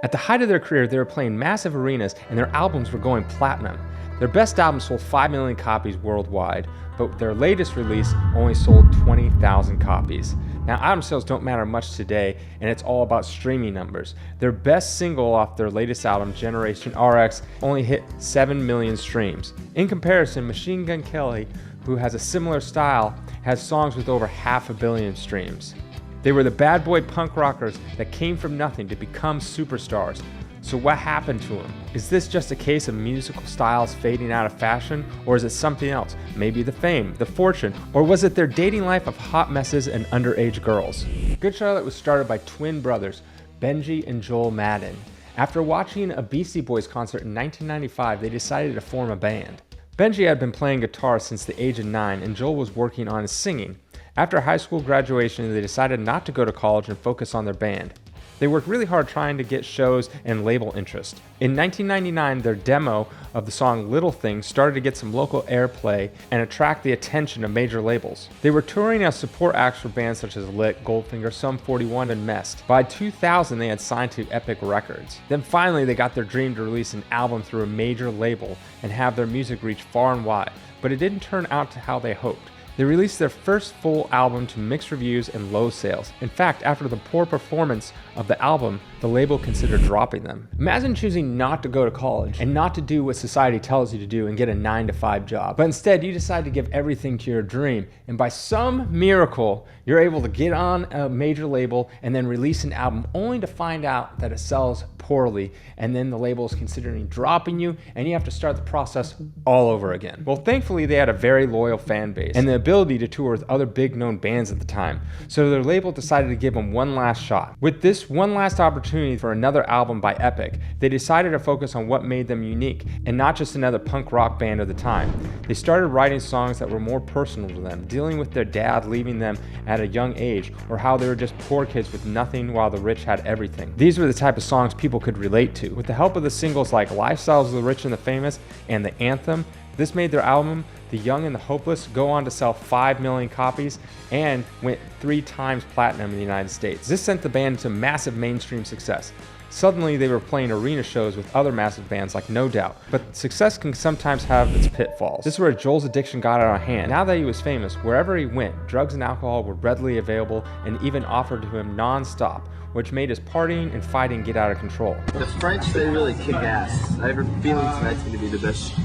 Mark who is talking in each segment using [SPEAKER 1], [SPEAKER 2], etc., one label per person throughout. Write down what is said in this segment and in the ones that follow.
[SPEAKER 1] At the height of their career, they were playing massive arenas and their albums were going platinum. Their best album sold 5 million copies worldwide, but their latest release only sold 20,000 copies. Now, album sales don't matter much today, and it's all about streaming numbers. Their best single off their latest album, Generation RX, only hit 7 million streams. In comparison, Machine Gun Kelly, who has a similar style, has songs with over 500 million streams. They were the bad boy punk rockers that came from nothing to become superstars. So what happened to them? Is this just a case of musical styles fading out of fashion, or is it something else? Maybe the fame, the fortune, or was it their dating life of hot messes and underage girls? Good Charlotte was started by twin brothers, Benji and Joel Madden. After watching a Beastie Boys concert in 1995, they decided to form a band. Benji had been playing guitar since the age of 9, and Joel was working on his singing. After high school graduation, they decided not to go to college and focus on their band. They worked really hard trying to get shows and label interest. In 1999, their demo of the song Little Things started to get some local airplay and attract the attention of major labels. They were touring as support acts for bands such as Lit, Goldfinger, Sum 41, and Mest. By 2000, they had signed to Epic Records. Then finally, they got their dream to release an album through a major label and have their music reach far and wide, but it didn't turn out to how they hoped. They released their first full album to mixed reviews and low sales. In fact, after the poor performance of the album, the label considered dropping them. Imagine choosing not to go to college and not to do what society tells you to do and get a 9-to-5 job. But instead, you decide to give everything to your dream. And by some miracle, you're able to get on a major label and then release an album only to find out that it sells poorly. And then the label is considering dropping you and you have to start the process all over again. Well, thankfully, they had a very loyal fan base and the ability to tour with other big known bands at the time. So their label decided to give them one last shot. With this one last opportunity for another album by Epic, they decided to focus on what made them unique and not just another punk rock band of the time. They started writing songs that were more personal to them, dealing with their dad leaving them at a young age, or how they were just poor kids with nothing while the rich had everything. These were the type of songs people could relate to. With the help of the singles like Lifestyles of the Rich and the Famous and The Anthem, this made their album, The Young and the Hopeless, go on to sell 5 million copies and went 3 times platinum in the United States. This sent the band to massive mainstream success. Suddenly, they were playing arena shows with other massive bands like No Doubt, but success can sometimes have its pitfalls. This is where Joel's addiction got out of hand. Now that he was famous, wherever he went, drugs and alcohol were readily available and even offered to him non-stop, which made his partying and fighting get out of control.
[SPEAKER 2] The French, they really kick ass. I have a feeling tonight's going to be the best.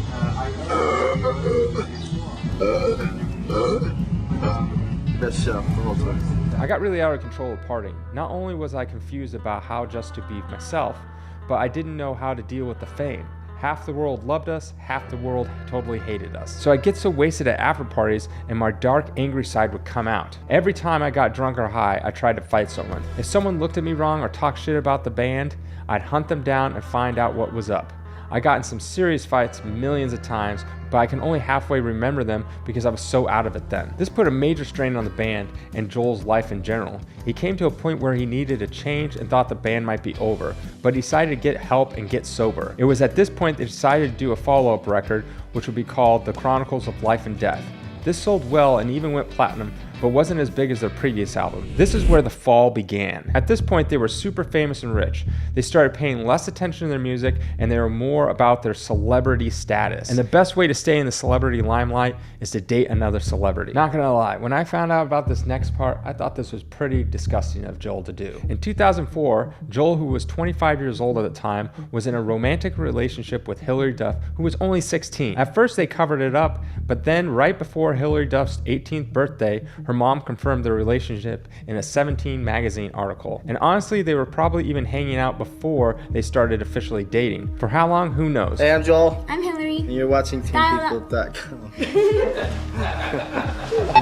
[SPEAKER 2] Best show of all time.
[SPEAKER 1] I got really out of control of partying. Not only was I confused about how just to be myself, but I didn't know how to deal with the fame. Half the world loved us, half the world totally hated us. So I'd get so wasted at after parties and my dark, angry side would come out. Every time I got drunk or high, I tried to fight someone. If someone looked at me wrong or talked shit about the band, I'd hunt them down and find out what was up. I got in some serious fights millions of times, but I can only halfway remember them because I was so out of it then. This put a major strain on the band and Joel's life in general. He came to a point where he needed a change and thought the band might be over, but he decided to get help and get sober. It was at this point they decided to do a follow-up record, which would be called The Chronicles of Life and Death. This sold well and even went platinum, but wasn't as big as their previous album. This is where the fall began. At this point, they were super famous and rich. They started paying less attention to their music, and they were more about their celebrity status. And the best way to stay in the celebrity limelight is to date another celebrity. Not gonna lie, when I found out about this next part, I thought this was pretty disgusting of Joel to do. In 2004, Joel, who was 25 years old at the time, was in a romantic relationship with Hilary Duff, who was only 16. At first, they covered it up, but then right before Hilary Duff's 18th birthday, her mom confirmed their relationship in a 17 magazine article. And honestly, they were probably even hanging out before they started officially dating. For how long, who knows?
[SPEAKER 2] Hey, I'm Joel.
[SPEAKER 3] I'm Hillary.
[SPEAKER 2] And you're watching TeenPeople.com.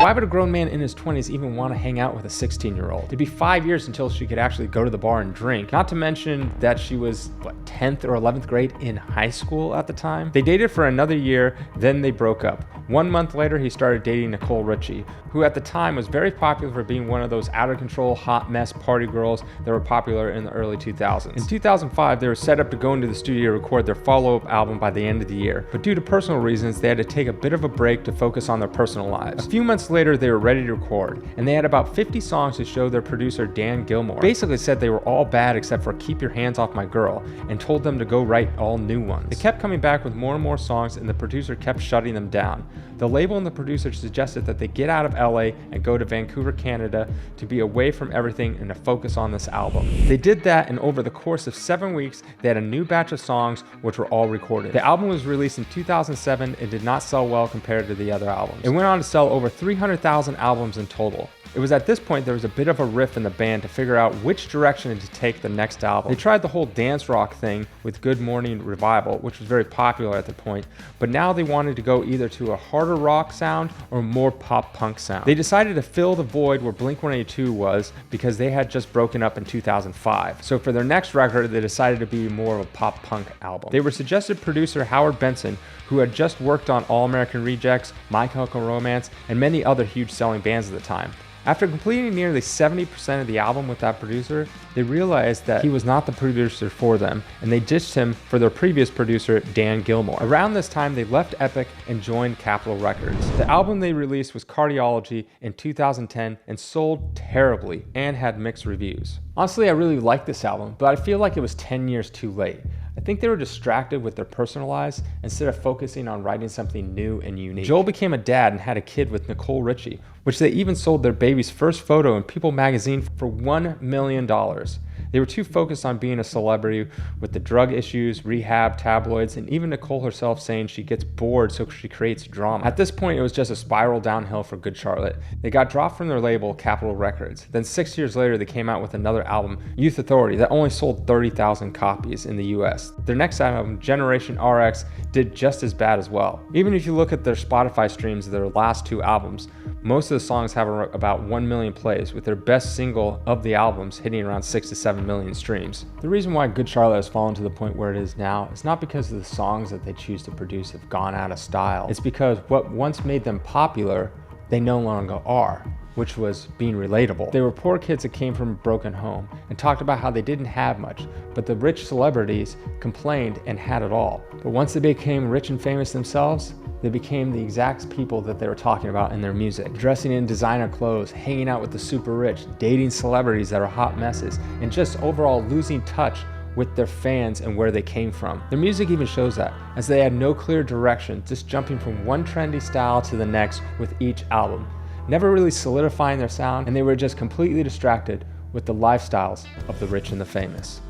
[SPEAKER 1] Why would a grown man in his 20s even want to hang out with a 16-year-old? It'd be 5 years until she could actually go to the bar and drink. Not to mention that she was, 10th or 11th grade in high school at the time? They dated for another year, then they broke up. 1 month later, he started dating Nicole Richie, who at the time was very popular for being one of those out-of-control, hot mess party girls that were popular in the early 2000s. In 2005, they were set up to go into the studio to record their follow-up album by the end of the year, but due to personal reasons, they had to take a bit of a break to focus on their personal lives. A few months later, they were ready to record, and they had about 50 songs to show their producer Dan Gilmore. Basically said they were all bad except for Keep Your Hands Off My Girl, and told them to go write all new ones. They kept coming back with more and more songs, and the producer kept shutting them down. The label and the producer suggested that they get out of LA and go to Vancouver, Canada to be away from everything and to focus on this album. They did that, and over the course of 7 weeks, they had a new batch of songs which were all recorded. The album was released in 2007 and did not sell well compared to the other albums. It went on to sell over 300,000 albums in total. It was at this point there was a bit of a riff in the band to figure out which direction to take the next album. They tried the whole dance rock thing with Good Morning Revival, which was very popular at the point, but now they wanted to go either to a harder rock sound or more pop punk sound. They decided to fill the void where Blink-182 was because they had just broken up in 2005. So for their next record, they decided to be more of a pop punk album. They were suggested producer Howard Benson, who had just worked on All American Rejects, My Chemical Romance, and many other huge selling bands at the time. After completing nearly 70% of the album with that producer, they realized that he was not the producer for them, and they ditched him for their previous producer, Dan Gilmore. Around this time, they left Epic and joined Capitol Records. The album they released was Cardiology in 2010 and sold terribly and had mixed reviews. Honestly, I really like this album, but I feel like it was 10 years too late. I think they were distracted with their personal lives instead of focusing on writing something new and unique. Joel became a dad and had a kid with Nicole Richie, which they even sold their baby's first photo in People magazine for $1 million. They were too focused on being a celebrity with the drug issues, rehab, tabloids, and even Nicole herself saying she gets bored so she creates drama. At this point, it was just a spiral downhill for Good Charlotte. They got dropped from their label, Capitol Records. Then 6 years later, they came out with another album, Youth Authority, that only sold 30,000 copies in the US. Their next album, Generation RX, did just as bad as well. Even if you look at their Spotify streams of their last 2 albums, most of the songs have about 1 million plays, with their best single of the albums hitting around 6 to 7 million streams. The reason why Good Charlotte has fallen to the point where it is now is not because of the songs that they choose to produce have gone out of style. It's because what once made them popular, they no longer are, which was being relatable. They were poor kids that came from a broken home and talked about how they didn't have much, but the rich celebrities complained and had it all. But once they became rich and famous themselves, they became the exact people that they were talking about in their music. Dressing in designer clothes, hanging out with the super rich, dating celebrities that are hot messes, and just overall losing touch with their fans and where they came from. Their music even shows that, as they had no clear direction, just jumping from one trendy style to the next with each album, never really solidifying their sound, and they were just completely distracted with the lifestyles of the rich and the famous.